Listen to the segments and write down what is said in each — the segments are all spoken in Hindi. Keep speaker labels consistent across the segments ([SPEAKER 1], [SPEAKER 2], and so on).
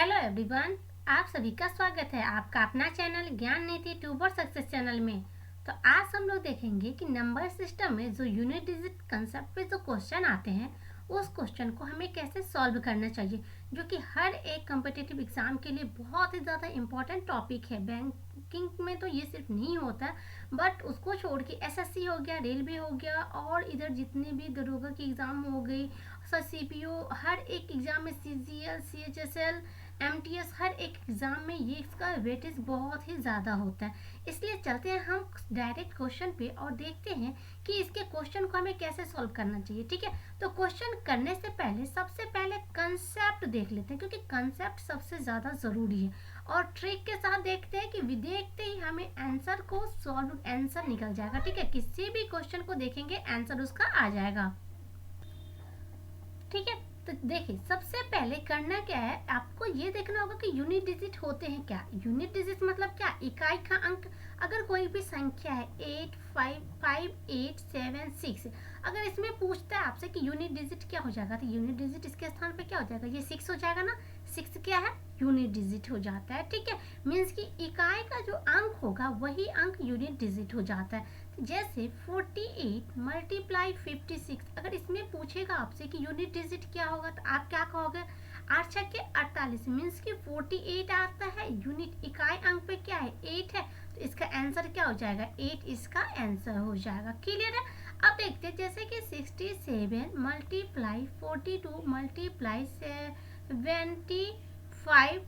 [SPEAKER 1] हेलो एवरीवन, आप सभी का स्वागत है आपका अपना चैनल ज्ञान नीति ट्यूबर सक्सेस चैनल में। तो आज हम लोग देखेंगे कि नंबर सिस्टम में जो यूनिट डिजिट कंसेप्ट पे जो क्वेश्चन आते हैं उस क्वेश्चन को हमें कैसे सॉल्व करना चाहिए, जो कि हर एक कॉम्पिटिटिव एग्जाम के लिए बहुत ही ज़्यादा इम्पोर्टेंट टॉपिक है। बैंकिंग में तो ये सिर्फ नहीं होता, बट उसको छोड़ के एसएससी हो गया, रेलवे हो गया और इधर जितने भी दरोगा की एग्ज़ाम हो गई, सीपीओ, हर एक एग्ज़ाम में सीजीएल, सीएचएसएल, एमटीएस, हर एक एग्ज़ाम में ये इसका वेटेज बहुत ही ज़्यादा होता है। इसलिए चलते हैं हम डायरेक्ट क्वेश्चन पे और देखते हैं कि इसके क्वेश्चन को हमें कैसे सॉल्व करना चाहिए। ठीक है, तो क्वेश्चन करने से पहले सबसे पहले कंसेप्ट देख लेते हैं, क्योंकि कंसेप्ट सबसे ज़्यादा ज़रूरी है। और ट्रिक के साथ देखते हैं कि देखते ही हमें आंसर को आंसर निकल जाएगा। ठीक है, किसी भी क्वेश्चन को देखेंगे आंसर उसका आ जाएगा। ठीक है, तो देखिए सबसे पहले करना क्या है, आपको ये देखना होगा कि यूनिट डिजिट होते हैं क्या। यूनिट डिजिट मतलब क्या, इकाई का अंक। अगर कोई भी संख्या है 8, 5, 5, 8, 7, 6, अगर इसमें पूछता है आपसे कि यूनिट डिजिट क्या हो जाएगा, तो यूनिट डिजिट इसके स्थान पे क्या हो जाएगा, ये 6 हो जाएगा ना। 6 क्या है, यूनिट डिजिट हो जाता है। ठीक है, मीन्स कि इकाई का जो अंक होगा वही अंक यूनिट डिजिट हो जाता है। जैसे 48 मल्टीप्लाई 56, अगर इसमें पूछेगा आपसे कि यूनिट डिजिट क्या होगा तो आप क्या कहोगे, 8 छक्के 48, मीन्स कि 48 आता है। यूनिट इकाई अंक पे क्या है, 8 है, तो इसका आंसर क्या हो जाएगा, 8 इसका आंसर हो जाएगा। क्लियर है। अब देखते हैं जैसे कि 67 multiply 42 multiply 75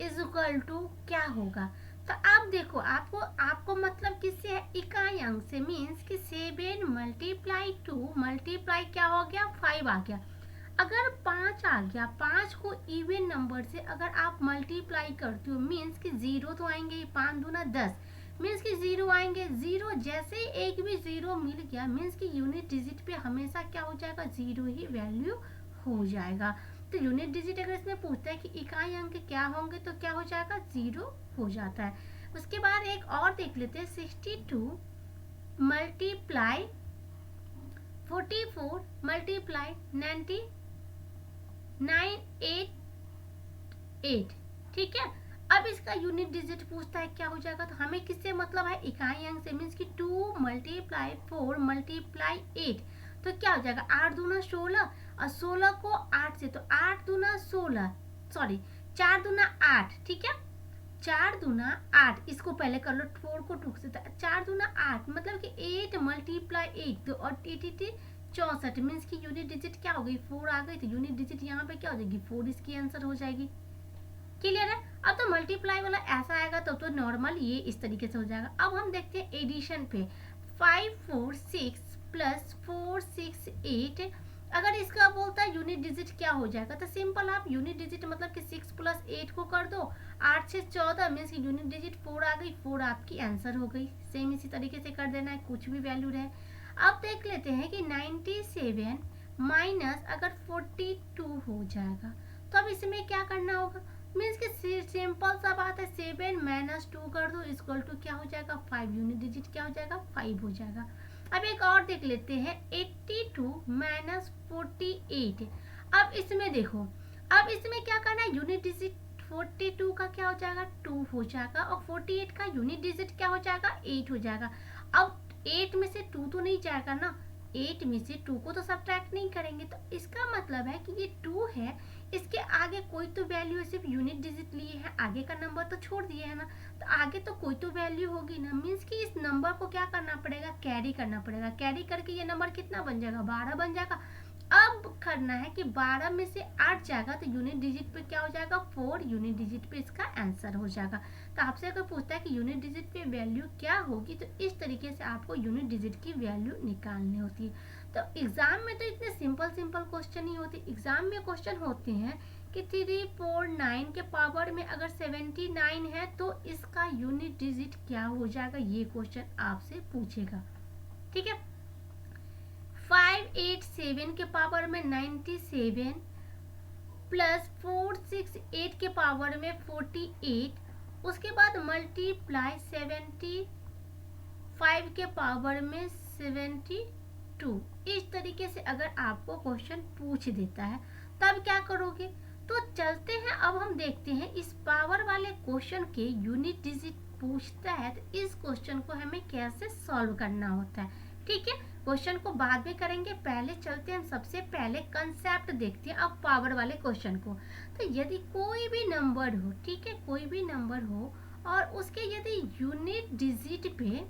[SPEAKER 1] is equal to क्या होगा। तो आप देखो, आपको मतलब किससे है, इकाई अंक से, मीन्स कि 7 मल्टीप्लाई 2 मल्टीप्लाई क्या हो गया, 5 आ गया। अगर 5 आ गया, 5 को इवन नंबर से अगर आप मल्टीप्लाई करते हो, मीन्स कि 0 तो आएंगे, 5 दूना 10, मीन्स कि 0 आएंगे। 0 जैसे ही एक भी 0 मिल गया, मीन्स कि यूनिट डिजिट पे हमेशा क्या हो जाएगा, 0 ही वैल्यू हो जाएगा। तो यूनिट डिजिट अगर इसमें पूछता है कि इकाई अंक क्या होंगे, तो क्या हो जाएगा, 0 हो जाता है। उसके बाद एक और देख लेते हैं, 62 मल्टीप्लाई 44 मल्टीप्लाई 988। ठीक है, अब इसका यूनिट डिजिट पूछता है क्या हो जाएगा, तो हमें किससे मतलब है, इकाई अंक से, मीन्स कि 2 मल्टीप्लाई 4 मल्टीप्लाई 8, तो क्या हो जाएगा, 8 दूना 16, और 16 को 8 से, तो 8 दूना 16, सॉरी 4 दूना 8। ठीक है, 4 दूना 8, इसको पहले कर लो, 4 को 2 से, 4 दूना 8 मतलब कि 8 मल्टीप्लाई 8, तो और 8 64, मीन्स की यूनिट डिजिट क्या हो गई, 4 आ गई, तो यूनिट डिजिट यहाँ पे क्या हो जाएगी, 4 इसकी आंसर हो जाएगी। क्लियर है। अब तो मल्टीप्लाई वाला ऐसा आएगा तो नॉर्मल ये इस तरीके से हो जाएगा। अब हम देखते हैं एडिशन पे, 5 4 6 प्लस 4 6 8, अगर इसका बोलता है यूनिट डिजिट क्या हो जाएगा, तो सिंपल आप यूनिट डिजिट मतलब कि 6 प्लस 8 को कर दो, 8 से 14, मीन्स की यूनिट डिजिट 4 आ गई, 4 आपकी आंसर हो गई। सेम इसी तरीके से कर देना है, कुछ भी वैल्यू रहे। अब देख लेते हैं कि 97 माइनस अगर 42 हो जाएगा, तो अब इसमें क्या करना होगा, मीन्स कि सिंपल सा बात है, 7 माइनस 2 कर दो, इक्वल टू क्या हो जाएगा, 5, यूनिट डिजिट क्या हो जाएगा, 5 हो जाएगा। अब एक और देख लेते हैं, 82 माइनस 48, अब इसमें देखो, अब इसमें क्या करना है, यूनिट डिजिट 42 का क्या हो जाएगा, 2 हो जाएगा, और 48 का यूनिट डिजिट क्या हो जाएगा, 8 हो जाएगा। अब 8 में से 2 तो नहीं जाएगा ना, 8 में से 2 को तो सब्ट्रैक्ट नहीं करेंगे, तो इसका मतलब है कि ये 2 है, इसके आगे कोई तो वैल्यू, सिर्फ यूनिट डिजिट लिए हैं, आगे का नंबर तो छोड़ दिए है ना, तो आगे तो कोई तो वैल्यू होगी ना, मीन्स कि इस नंबर को क्या करना पड़ेगा, कैरी करना पड़ेगा। कैरी करके ये नंबर कितना बन जाएगा, 12 बन जाएगा। अब करना है कि 12 में से 8 जाएगा तो यूनिट डिजिट पे क्या हो जाएगा, 4, यूनिट डिजिट पे इसका आंसर हो जाएगा। तो आपसे अगर पूछता है कि यूनिट डिजिट पे वैल्यू क्या होगी, तो इस तरीके से आपको यूनिट डिजिट की वैल्यू निकालनी होती है। तो एग्जाम में तो इतने सिंपल सिंपल क्वेश्चन ही होते, एग्जाम में क्वेश्चन होते हैं कि 349 के पावर में अगर 79 है तो इसका यूनिट डिजिट क्या हो जाएगा, ये क्वेश्चन आपसे पूछेगा। ठीक है, 587 के पावर में 97 प्लस 468 के पावर में 48, उसके बाद मल्टीप्लाई 75 के पावर में 72। इस तरीके से अगर आपको क्वेश्चन पूछ देता है तब क्या करोगे, तो चलते हैं, अब हम देखते हैं इस पावर वाले क्वेश्चन के यूनिट डिजिट पूछता है तो इस क्वेश्चन को हमें कैसे सॉल्व करना होता है। ठीक है, क्वेश्चन को बाद में करेंगे, पहले चलते हैं, सबसे पहले कंसेप्ट देखते हैं अब पावर वाले क्वेश्चन को। तो यदि कोई भी नंबर हो, ठीक है, कोई भी नंबर हो और उसके यदि यूनिट डिजिट पे,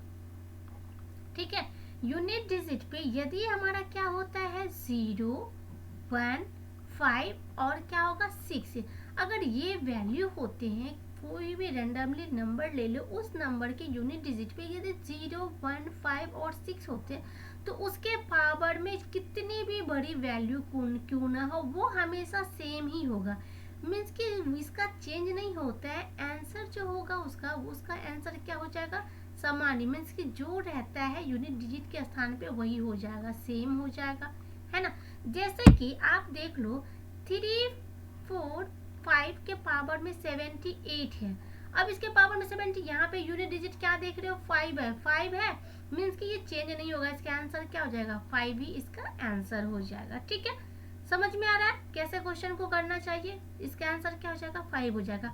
[SPEAKER 1] ठीक है, यूनिट डिजिट पे यदि हमारा क्या होता है 0, 1, 5 और क्या होगा 6, अगर ये वैल्यू होते हैं, कोई भी रैंडमली नंबर ले लो, उस नंबर के यूनिट डिजिट पे यदि 0, 1, 5 और 6 होते हैं तो उसके पावर में कितनी भी बड़ी वैल्यू क्यों ना हो वो हमेशा सेम ही होगा। मीन्स कि इसका चेंज नहीं होता है, आंसर जो होगा उसका आंसर क्या हो जाएगा समान, मीन्स कि जो रहता है यूनिट डिजिट के स्थान पे वही हो जाएगा, सेम हो जाएगा, है ना। जैसे कि आप देख लो 3, 4, 5 के पावर में 78 है। अब इसके पावर में 70, यहाँ पे यूनिट डिजिट क्या देख रहे हो 5 है, मीन्स कि ये चेंज नहीं होगा, इसका आंसर क्या हो जाएगा 5 ही इसका आंसर हो जाएगा। ठीक है, समझ में आ रहा है कैसे क्वेश्चन को करना चाहिए। इसका आंसर क्या हो जाएगा 5 हो जाएगा।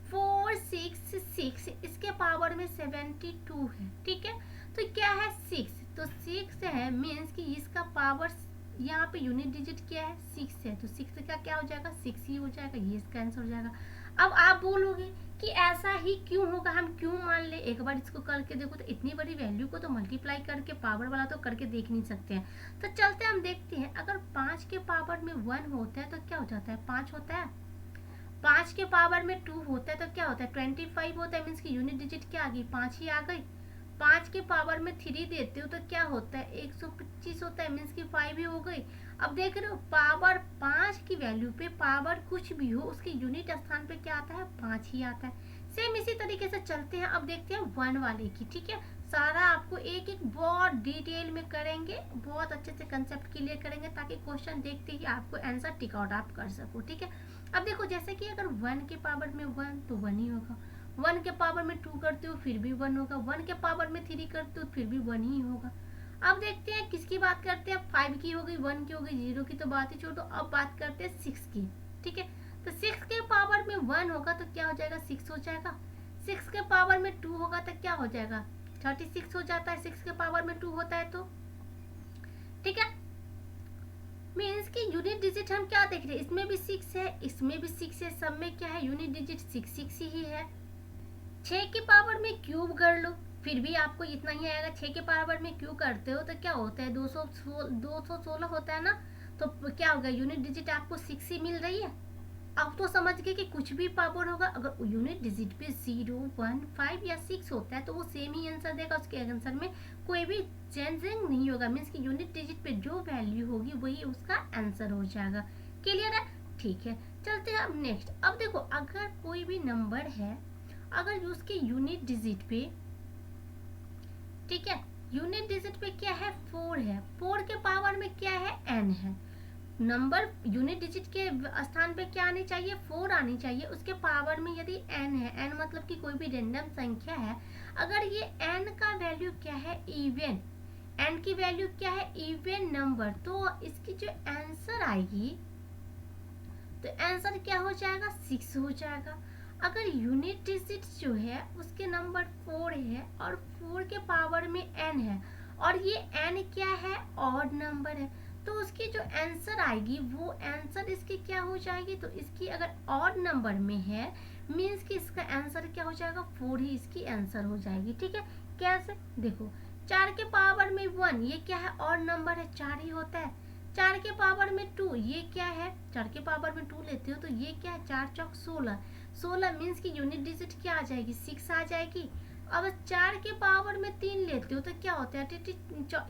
[SPEAKER 1] 4, 6, 6 इसके पावर में 72 है। ठीक है, तो क्या है 6, तो 6 है, मीन्स कि इसका पावर यहाँ पे यूनिट डिजिट क्या है 6 है, तो 6 का क्या हो जाएगा 6 ही हो जाएगा, ये इसका आंसर हो जाएगा। अब आप बोलोगे कि ऐसा ही क्यों होगा, हम क्यों मान ले, एक बार इसको करके देखो, तो इतनी बड़ी वैल्यू को तो मल्टीप्लाई करके पावर वाला तो करके देख नहीं सकते हैं। तो चलते हम देखते हैं, अगर 5 के पावर में 1 होता है तो क्या हो जाता है 5 होता है, 5 के पावर में 2 होता है तो क्या होता है 25 होता है, मीन्स की यूनिट डिजिट क्या आ गई 5 ही आ गई। 5 के पावर में 3 देते हो तो क्या होता है 125 होता है, मीन्स की 5 ही हो गई। अब देख रहे हो पावर 5 की वैल्यू पे पावर कुछ भी हो उसके यूनिट स्थान पे क्या आता है 5 ही आता है। सेम इसी तरीके से चलते हैं, अब देखते हैं 1 वाले की। ठीक है, सारा आपको एक एक बहुत डिटेल में करेंगे, बहुत अच्छे से कंसेप्ट क्लियर करेंगे ताकि क्वेश्चन देखते ही आपको आंसर टिक आउट आप कर सको। ठीक है, अब देखो जैसे कि अगर 1 के पावर में 1 तो 1 ही होगा, 1 के पावर में 2 करते हो फिर भी 1 होगा, 1 के पावर में 3 करते हो फिर भी 1 ही होगा। अब देखते हैं किसकी बात करते हैं, 5 की हो गई, 1 की हो गई, 0 की तो बात ही छोड़ दो, अब बात करते हैं 6 की। ठीक है, तो 6 के पावर में 1 होगा तो क्या हो जाएगा 6 हो जाएगा, 6 के पावर में 2 होगा तो क्या हो जाएगा 36 हो जाता है, 6 के पावर में 2 होता है तो। ठीक है, मीन्स की यूनिट डिजिट हम क्या देख रहे हैं, इसमें भी 6 है, इसमें भी 6 है, सब में क्या है यूनिट डिजिट 6 ही है। 6 के पावर में क्यूब कर लो फिर भी आपको इतना ही आएगा, 6 के पावर में क्यूब करते हो तो क्या होता है 216 होता है ना, तो क्या होगा यूनिट डिजिट आपको 6 ही मिल रही है। अब तो समझ गए कि कुछ भी पावर होगा अगर यूनिट डिजिट पे 0, 1, 5 या 6 होता है तो वो सेम ही आंसर देगा, उसके आंसर में कोई भी चेंजिंग नहीं होगा, मीन्स कि यूनिट डिजिट पे जो वैल्यू होगी वही उसका आंसर हो जाएगा। क्लियर है, ठीक है, चलते हैं अब नेक्स्ट। अब देखो अगर कोई भी नंबर है, अगर उसके यूनिट डिजिट पे, ठीक है, यूनिट डिजिट पे क्या है 4 है, 4 के पावर में क्या है n है, नंबर यूनिट डिजिट के स्थान पे क्या आनी चाहिए 4 आनी चाहिए, उसके पावर में यदि n है, n मतलब कि कोई भी रैंडम संख्या है, अगर ये n का वैल्यू क्या है इवन, n की वैल्यू क्या है इवन नंबर, तो इसकी जो आंसर आएगी तो आंसर क्या हो जाएगा 6 हो जाएगा। अगर यूनिट डिजिट जो है उसके नंबर 4 है और 4 के पावर में n है और ये n क्या है ऑड नंबर है, तो उसकी जो आंसर आएगी वो आंसर इसकी क्या हो जाएगी, तो इसकी अगर ऑड नंबर में है मीन्स कि इसका आंसर क्या हो जाएगा 4 ही इसकी आंसर हो जाएगी। ठीक है, कैसे देखो 4 के पावर में 1 ये क्या है ऑड नंबर है 4 ही होता है, 4 के पावर में 2 ये क्या है, 4 के पावर में 2 लेते हो तो ये क्या है 4 चौक 16, 16 मीन्स की यूनिट डिजिट क्या आ जाएगी 6 आ जाएगी। अब 4 के पावर में 3 लेते हो तो क्या होता है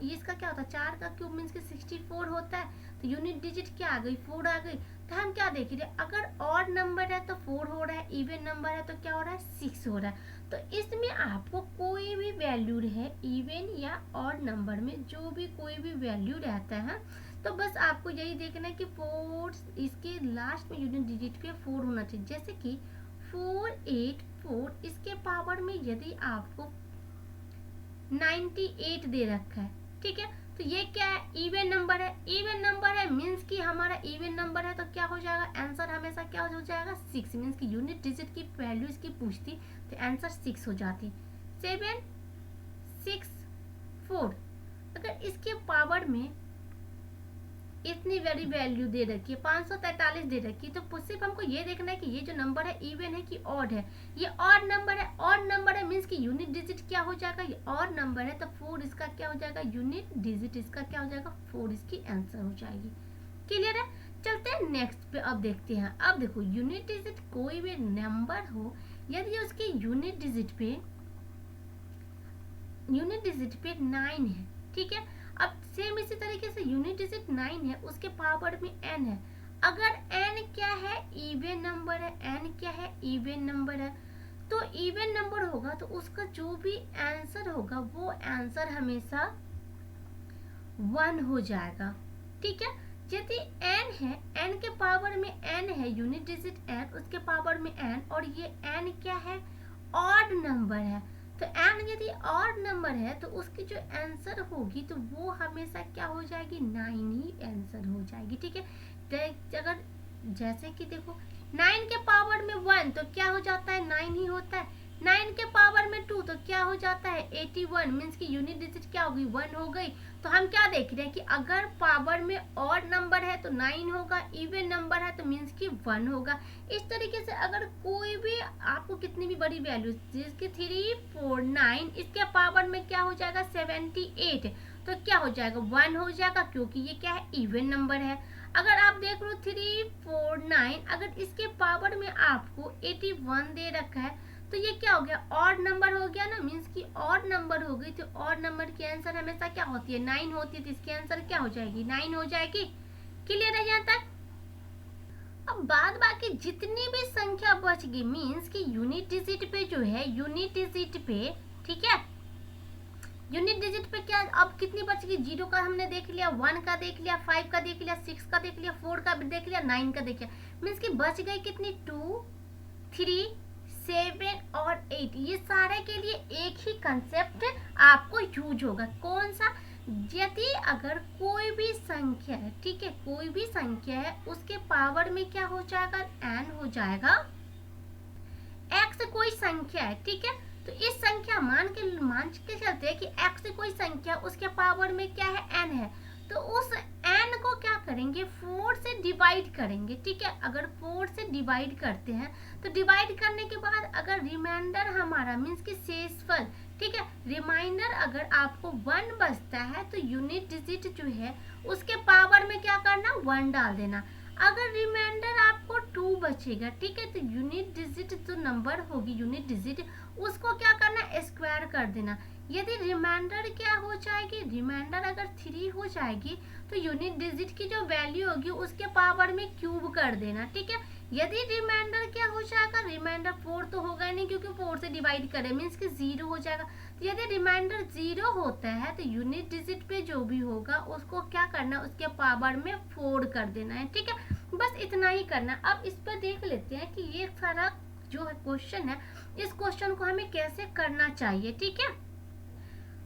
[SPEAKER 1] इसका क्या होता है 4 का क्यूब मीन्स की 64 होता है, तो यूनिट डिजिट क्या आ गई 4 आ गई। तो हम क्या देख रहे हैं अगर ऑड नंबर है तो 4 हो रहा है, इवन नंबर है तो क्या हो रहा है 6 हो रहा है। तो इसमें आपको कोई भी वैल्यू है इवन या ऑड नंबर में जो भी कोई भी वैल्यू रहता है तो बस आपको यही देखना है कि 4 इसके लास्ट में यूनिट डिजिट पे 4 होना चाहिए, जैसे कि 484 इसके पावर में यदि आपको 98 दे रखा है, ठीक है, तो ये क्या है, इवन नंबर है। इवन नंबर है मीन्स कि हमारा इवन नंबर है, तो क्या हो जाएगा, आंसर हमेशा क्या हो जाएगा, 6। मीन्स कि यूनिट डिजिट की वैल्यू इसकी पूछती तो आंसर 6 हो जाती। 7 6 4। अगर इसके पावर में इतनी बड़ी वैल्यू दे रखी है, 543 दे रखी है, तो सिर्फ हमको ये देखना है कि ये जो नंबर है इवन है कि ऑड है। ये ऑड नंबर है, ऑड नंबर है मीन्स कि यूनिट डिजिट क्या हो जाएगा, ये ऑड नंबर है, तो 4 इसका क्या हो जाएगा, यूनिट डिजिट इसका क्या हो जाएगा, 4 इसकी आंसर हो जाएगी। क्लियर है। चलते हैं नेक्स्ट पे, अब देखते हैं। अब देखो यूनिट डिजिट कोई भी नंबर हो, यदि उसकी यूनिट डिजिट पे 9 है, ठीक है। अब सेम इसी तरीके से यूनिट डिजिट 9 है, उसके पावर में n है। अगर n क्या है, इवन नंबर है, n क्या है, इवन नंबर है, तो इवन नंबर होगा तो उसका जो भी आंसर होगा वो आंसर हमेशा 1 हो जाएगा, ठीक है। यदि n है, n के पावर में n है, यूनिट डिजिट n, उसके पावर में n, और ये n क्या है, ऑड नंबर है, तो n यदि ऑड नंबर है तो उसकी जो आंसर होगी तो वो हमेशा क्या हो जाएगी, 9 ही आंसर हो जाएगी, ठीक है। अगर जैसे कि देखो 9 के पावर में 1 तो क्या हो जाता है, 9 ही होता है। 9 के पावर में 2 तो क्या हो जाता है, 81। मीन्स की यूनिट डिजिट क्या होगी, 1 हो गई। तो हम क्या देख रहे हैं कि अगर पावर में ऑड नंबर है तो 9 होगा, इवन नंबर है तो मीन्स की 1 होगा। इस तरीके से अगर कोई भी आपको कितनी भी बड़ी वैल्यू, जिसकी 3 4 9, इसके पावर में क्या हो जाएगा, 78, तो क्या हो जाएगा, 1 हो जाएगा, क्योंकि ये क्या है, इवन नंबर है। अगर आप देख लो 3 4 9, अगर इसके पावर में आपको 81 दे रखा है तो ये क्या हो गया, ऑड नंबर हो गया ना, मीन्स की ऑड नंबर हो गई। तो ऑड नंबर की आंसर हमेशा क्या होती है, 9 होती है, तो इसकी आंसर क्या हो जाएगी, 9 हो जाएगी। क्लियर है यहाँ तक। अब बाद बाकी जितनी भी संख्या बच गई, मीन्स की यूनिट डिजिट पे जो है, यूनिट डिजिट पे, ठीक है, यूनिट डिजिट पे क्या अब कितनी बच गई, 0 का हमने देख लिया, 1 का देख लिया, 5 का देख लिया, 6 का देख लिया, 4 का भी देख लिया, 9 का देख लिया। मीन्स की बच गई कितनी, 2 3 7 और 8। ये सारे के लिए एक ही कंसेप्ट आपको यूज होगा। कौन सा, यदि अगर कोई भी संख्या है, ठीक है, कोई भी संख्या है, उसके पावर में क्या हो जाएगा, n हो जाएगा। x कोई संख्या है, ठीक है, तो इस संख्या मान के चलते हैं कि x कोई संख्या, उसके पावर में क्या है, n है, तो उस n को क्या करेंगे, 4 से डिवाइड करेंगे, ठीक है। अगर 4 से डिवाइड करते हैं तो डिवाइड करने के बाद अगर रिमाइंडर हमारा, मीन्स की शेषफल, ठीक है, रिमाइंडर अगर आपको 1 बचता है तो यूनिट डिजिट जो है उसके पावर में क्या करना, 1 डाल देना। अगर रिमाइंडर आपको 2 बचेगा, ठीक है, तो यूनिट डिजिट जो नंबर होगी, यूनिट डिजिट, उसको क्या करना, स्क्वायर कर देना। यदि रिमाइंडर क्या हो जाएगी, रिमाइंडर अगर 3 हो जाएगी तो यूनिट डिजिट की जो वैल्यू होगी उसके पावर में क्यूब कर देना, ठीक है। यदि रिमाइंडर क्या हो जाएगा, रिमाइंडर 4 तो होगा नहीं क्योंकि 4 से डिवाइड करें, मीन्स कि 0 हो जाएगा। तो यदि रिमाइंडर 0 होता है तो यूनिट डिजिट पे जो भी होगा उसको क्या करना, उसके पावर में 4 कर देना है, ठीक है। बस इतना ही करना। अब इस पर देख लेते हैं कि ये सारा जो है क्वेश्चन है, इस क्वेश्चन को हमें कैसे करना चाहिए, ठीक है।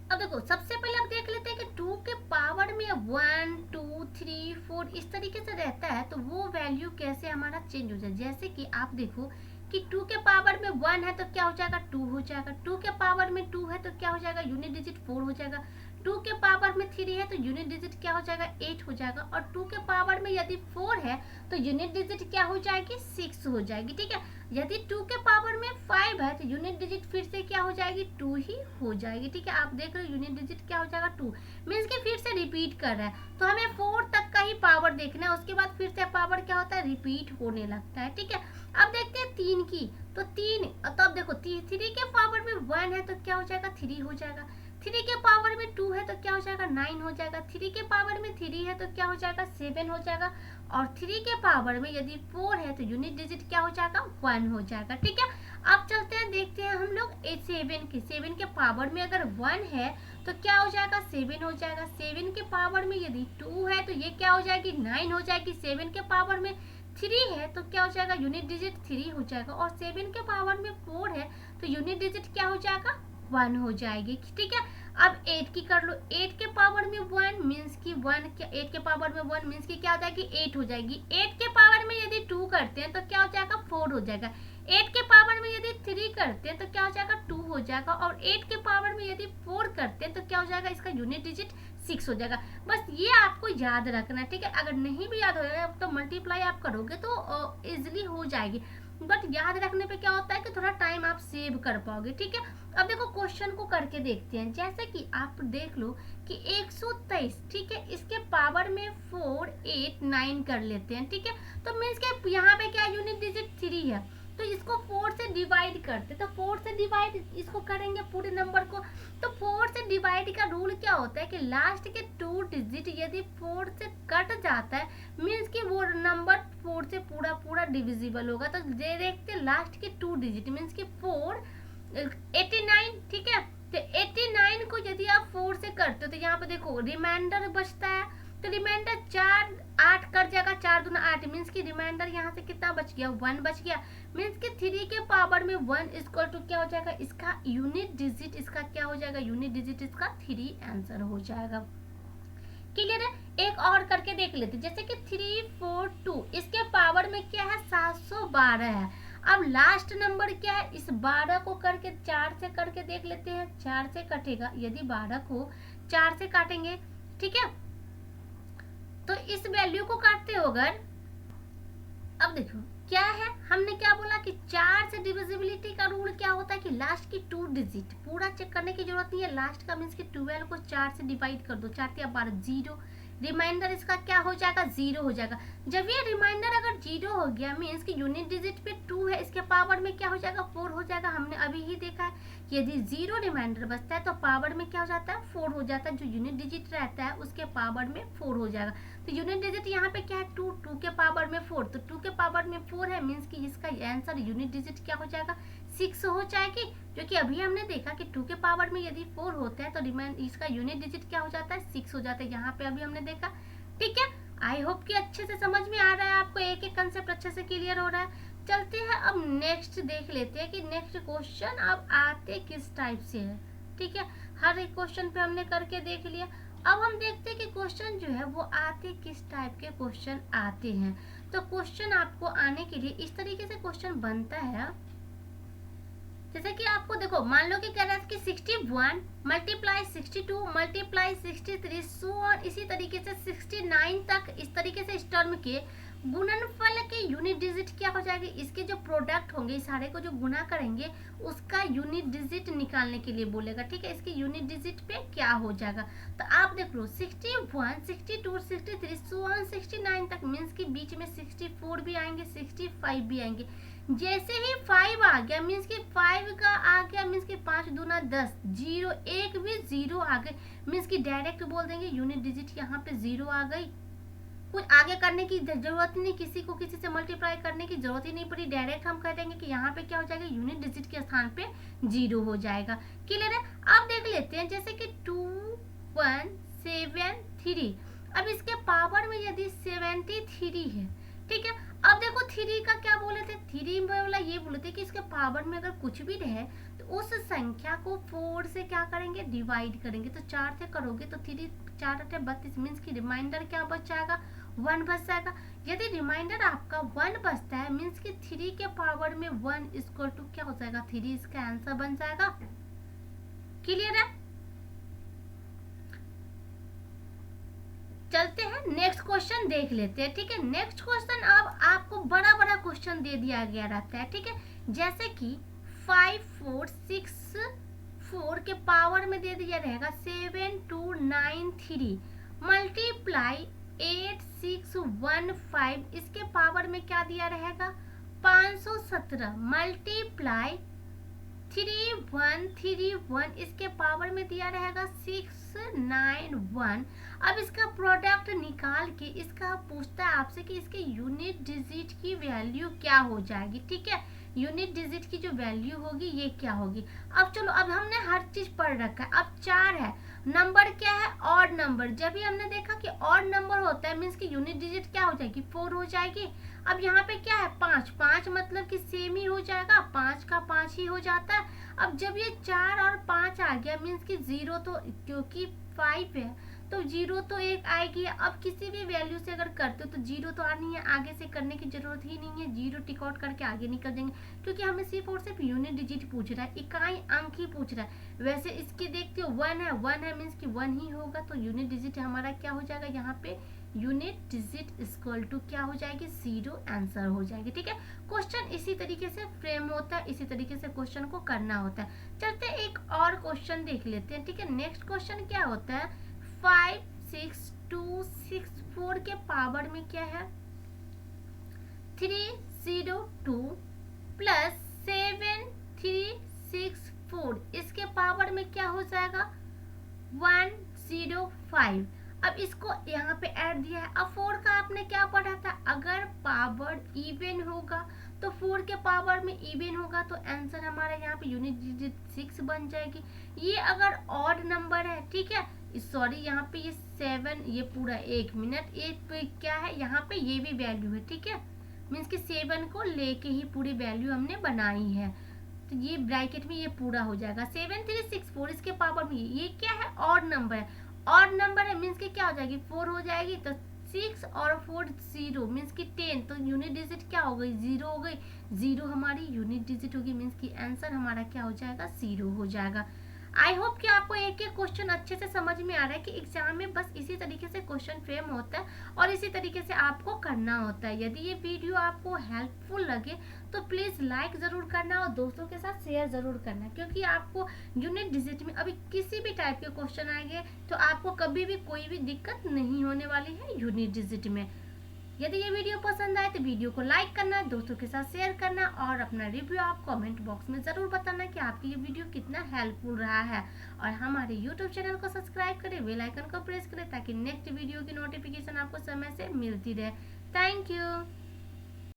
[SPEAKER 1] अब देखो सबसे पहले आप देख लेते हैं कि 2 के पावर में 1 2 3 4 इस तरीके से रहता है, तो वो वैल्यू कैसे हमारा चेंज हो जाए। जैसे कि आप देखो कि 2 के पावर में 1 है तो क्या हो जाएगा, 2 हो जाएगा। 2 के पावर में 2 है तो क्या हो जाएगा, यूनिट डिजिट 4 हो जाएगा। 2 के पावर में 3 है तो यूनिट डिजिट क्या हो जाएगा, 8 हो जाएगा। और 2 के पावर में यदि 4 है तो यूनिट डिजिट क्या हो जाएगी, 6 हो जाएगी, ठीक है। यदि 2 के पावर में 5 है तो यूनिट डिजिट फिर से क्या हो जाएगी, 2 ही हो जाएगी, ठीक है। आप देख रहे हो यूनिट डिजिट क्या हो जाएगा, 2, मीन्स कि फिर से रिपीट कर रहा है। तो हमें 4 तक का ही पावर देखना है, उसके बाद फिर से पावर क्या होता है, रिपीट होने लगता है, ठीक है। अब देखते हैं 3 की, तो 3, तब देखो 3 के पावर में 1 है तो क्या हो जाएगा, 3 हो जाएगा। 3 के पावर में 2 है तो क्या हो जाएगा, 9 हो जाएगा। 3 के पावर में 3 है तो क्या हो जाएगा, 7 हो जाएगा। और 3 के पावर में यदि 4 है तो यूनिट डिजिट क्या हो जाएगा, 1 हो जाएगा, ठीक है। अब चलते हैं देखते हैं हम लोग 7 के पावर में अगर 1 है तो क्या हो जाएगा, 7 हो जाएगा। 7 के पावर में यदि 2 है तो ये क्या हो जाएगी, 9 हो जाएगी। 7 के पावर में 3 है तो क्या हो जाएगा, यूनिट डिजिट 3 हो जाएगा। और 7 के पावर में 4 है तो यूनिट डिजिट क्या हो जाएगा, 1 हो जाएगी, ठीक है। अब 8 की कर लो, 8 के पावर में 1 मीन्स की 1 क्या, 8 के पावर में 1 मीन्स की क्या हो जाएगी 8 हो जाएगी। 8 के पावर में यदि 2 करते हैं तो क्या हो जाएगा 4 हो जाएगा। 8 के पावर में यदि 3 करते हैं तो क्या हो जाएगा 2 हो जाएगा। और 8 के पावर में यदि 4 करते हैं तो क्या हो जाएगा, इसका यूनिट डिजिट 6 हो जाएगा। बस ये आपको याद रखना है, ठीक है। अगर नहीं भी याद हो जाएगा तो मल्टीप्लाई आप करोगे तो इजिली हो जाएगी, बट याद रखने पे क्या होता है कि थोड़ा टाइम आप सेव कर पाओगे, ठीक है। अब देखो क्वेश्चन को करके देखते हैं। जैसे कि आप देख लो कि 123, ठीक है, इसके पावर में 4 8 9 कर लेते हैं, ठीक है। तो मीन्स के यहाँ पे क्या यूनिट डिजिट 3 है, तो इसको 4 से डिवाइड करते, तो 4 से डिवाइड इसको करेंगे पूरे नंबर को। तो 4 से डिवाइड का रूल क्या होता है कि लास्ट के 2 डिजिट यदि 4 से कट जाता है मीन्स कि वो नंबर 4 से पूरा पूरा डिविजिबल होगा। तो देखते लास्ट के 2 डिजिट मीन्स कि 4 89, ठीक है। तो 89 को यदि आप 4 से करते हो तो यहाँ पे देखो रिमाइंडर बचता है, तो रिमाइंडर 4 8 कर जाएगा, 4 दूना 8 मीन्स की रिमाइंडर यहाँ से कितना बच गया 1 बच गया। मीन्स कि 3 के पावर में 1 इक्वल टू क्या हो जाएगा, इसका यूनिट डिजिट इसका क्या हो जाएगा, यूनिट डिजिट इसका 3 आंसर हो जाएगा। क्लियर है। एक और करके देख लेते, जैसे कि 3 4 2 इसके पावर में क्या है 712 है। अब लास्ट नंबर क्या है, इस 12 को करके 4 से करके देख लेते हैं, 4 से कटेगा, यदि 12 को 4 से काटेंगे, ठीक है, तो इस वैल्यू को काटते हो अगर, अब देखो क्या है, हमने क्या बोला कि 4 से डिविजिबिलिटी का रूल क्या होता है कि लास्ट की 2 डिजिट पूरा चेक करने की जरूरत नहीं है, लास्ट का मीन्स कि 12 को 4 से डिवाइड कर दो, 4 या 12 0, रिमाइंडर इसका क्या हो जाएगा 0 हो जाएगा। जब ये रिमाइंडर अगर 0 हो गया मीन्स कि यूनिट डिजिट पे 2 है, इसके पावर में क्या हो जाएगा 4 हो जाएगा। हमने अभी ही देखा है यदि 0 रिमाइंडर बचता है तो पावर में क्या हो जाता है 4 हो जाता है, जो यूनिट डिजिट रहता है उसके पावर में 4 हो जाएगा। तो यूनिट डिजिट यहाँ पे क्या है 2, 2 के पावर में 4, तो 2 के पावर में 4 है मीन्स कि इसका आंसर यूनिट डिजिट क्या हो जाएगा 6 हो जाएगी, जो कि अभी हमने देखा कि 2 के पावर में यदि 4 होता है तो इसका यूनिट डिजिट क्या हो जाता है 6 हो जाता है, यहाँ पे अभी हमने देखा, ठीक है। आई होप कि अच्छे से समझ में आ रहा है आपको, एक एक कंसेप्ट अच्छे से क्लियर हो रहा है। चलते हैं अब नेक्स्ट देख लेते हैं कि नेक्स्ट क्वेश्चन अब आते किस टाइप से है, ठीक है। हर एक क्वेश्चन पे हमने करके देख लिया, अब हम देखते हैं कि क्वेश्चन जो है वो आते किस टाइप के क्वेश्चन आते हैं। तो क्वेश्चन आपको आने के लिए इस तरीके से क्वेश्चन बनता है, जैसे कि आपको देखो मान लो कि कह रहा है कि 61 मल्टीप्लाई 62 मल्टीप्लाई 63 सो ऑन, इसी तरीके से 69 तक, इस तरीके से इस टर्म के गुणनफल के यूनिट डिजिट क्या हो जाएगी, इसके जो प्रोडक्ट होंगे इस सारे को जो गुना करेंगे उसका यूनिट डिजिट निकालने के लिए बोलेगा, ठीक है। इसके यूनिट डिजिट पे क्या हो जाएगा, तो आप देख लो 61 62 63 सो ऑन 69 तक मीन्स कि बीच में 64 भी आएंगे 65 भी आएंगे। जैसे ही 5 आ गया मीन्स कि 5 का आ गया मीन्स कि 5 दूना 10, 0 एक भी 0 आ गए मीन्स कि डायरेक्ट बोल देंगे यूनिट डिजिट यहाँ पे 0 आ गई, कुछ आगे करने की जरूरत नहीं, किसी को किसी से मल्टीप्लाई करने की जरूरत ही नहीं पड़ी, डायरेक्ट हम कह देंगे कि यहाँ पे क्या हो जाएगा यूनिट डिजिट के स्थान पे 0 हो जाएगा। क्लियर है। अब देख लेते हैं जैसे कि 2 1 7 3, अब इसके पावर में यदि 73 है, ठीक है। अब देखो 3 का क्या बोले थे, 3 वाला ये बोले थे कि इसके पावर में अगर कुछ भी रहे तो उस संख्या को 4 से क्या करेंगे डिवाइड करेंगे, तो 4 से करोगे तो 3 4 8 32 मीन्स की रिमाइंडर क्या बच जाएगा 1 बच जाएगा। यदि रिमाइंडर आपका 1 बचता है मीन्स कि 3 के पावर में 1 इक्वल टू क्या हो जाएगा 3, इसका आंसर बन जाएगा। क्लियर है। चलते हैं नेक्स्ट क्वेश्चन देख लेते हैं, ठीक है। नेक्स्ट क्वेश्चन अब आपको बड़ा बड़ा क्वेश्चन दे दिया गया रहता है, ठीक है। जैसे कि 5 4 6 4 के पावर में दे दिया रहेगा 7 2 9 3 मल्टीप्लाई 8 6 1 5, इसके पावर में क्या दिया रहेगा 517 मल्टीप्लाई 3 1 3 1, इसके पावर में दिया रहेगा 6 9 1। अब इसका प्रोडक्ट निकाल के इसका पूछता है आपसे कि इसके यूनिट डिजिट की वैल्यू क्या हो जाएगी, ठीक है। यूनिट डिजिट की जो वैल्यू होगी ये क्या होगी। अब चलो, अब हमने हर चीज पढ़ रखा है। अब 4 है, नंबर क्या है, ऑड नंबर। जब भी हमने देखा कि ऑड नंबर होता है मीन्स कि यूनिट डिजिट क्या हो जाएगी, 4 हो जाएगी। अब यहाँ पे क्या है, 5, 5 मतलब कि सेम ही हो जाएगा, 5 का 5 ही हो जाता है। अब जब ये 4 और 5 आ गया मीन्स कि 0 तो, क्योंकि 5 है तो 0 तो एक आएगी। अब किसी भी वैल्यू से अगर करते हो तो 0 तो आनी है, आगे से करने की जरूरत ही नहीं है, 0 टिक आउट करके आगे निकल जाएंगे, क्योंकि हमें सिर्फ और सिर्फ यूनिट डिजिट पूछ रहा है, इकाई अंक ही पूछ रहा है। वैसे इसके देखते हो 1 है, 1 है मीन्स कि 1 ही होगा, तो यूनिट डिजिट हमारा क्या हो जाएगा यहाँ पे, यूनिट डिजिट इक्वल टू क्या हो जाएगी, 0 आंसर हो जाएगी। ठीक है, क्वेश्चन इसी तरीके से फ्रेम होता है, इसी तरीके से क्वेश्चन को करना होता है। चलते एक और क्वेश्चन देख लेते हैं। ठीक है, नेक्स्ट क्वेश्चन क्या होता है, 5 6 2 6 4 के पावर में क्या है, 302 प्लस 7 3 6 4, इसके पावर में क्या हो जाएगा, 105। अब इसको यहाँ पे ऐड दिया है। अब 4 का आपने क्या पढ़ा था, अगर पावर इवन होगा तो 4 के पावर में इवन होगा तो आंसर हमारा यहाँ पे यूनिट डिजिट 6 बन जाएगी। ये अगर ऑड नंबर है, ठीक है, सॉरी यहाँ पे ये 7, ये पूरा 1 मिनट, ये पे क्या है यहाँ पे ये भी वैल्यू है। ठीक है, मीन्स कि 7 को लेके ही पूरी वैल्यू हमने बनाई है, तो ये ब्रैकेट में ये पूरा हो जाएगा। 7 3 6 4 इसके पावर में ये क्या है, ऑड नंबर है, ऑड नंबर है मीन्स कि क्या हो जाएगी, 4 हो जाएगी, तो 6 और 4 0 मीन्स कि 10, तो यूनिट डिजिट क्या हो गई, 0 हो गई, 0 हमारी यूनिट डिजिट होगी, मीन्स कि आंसर हमारा क्या हो जाएगा, 0 हो जाएगा। आई होप कि आपको एक एक क्वेश्चन अच्छे से समझ में आ रहा है कि एग्जाम में बस इसी तरीके से क्वेश्चन फ्रेम होता है और इसी तरीके से आपको करना होता है। यदि ये वीडियो आपको हेल्पफुल लगे तो प्लीज़ लाइक ज़रूर करना और दोस्तों के साथ शेयर ज़रूर करना, क्योंकि आपको यूनिट डिजिट में अभी किसी भी टाइप के क्वेश्चन आएंगे तो आपको कभी भी कोई भी दिक्कत नहीं होने वाली है यूनिट डिजिट में। यदि ये वीडियो पसंद आए तो वीडियो को लाइक करना, दोस्तों के साथ शेयर करना और अपना रिव्यू आप कमेंट बॉक्स में ज़रूर बताना कि आपकी ये वीडियो कितना हेल्पफुल रहा है। और हमारे यूट्यूब चैनल को सब्सक्राइब करें, बेल आइकन को प्रेस करें ताकि नेक्स्ट वीडियो की नोटिफिकेशन आपको समय से मिलती रहे। Thank you.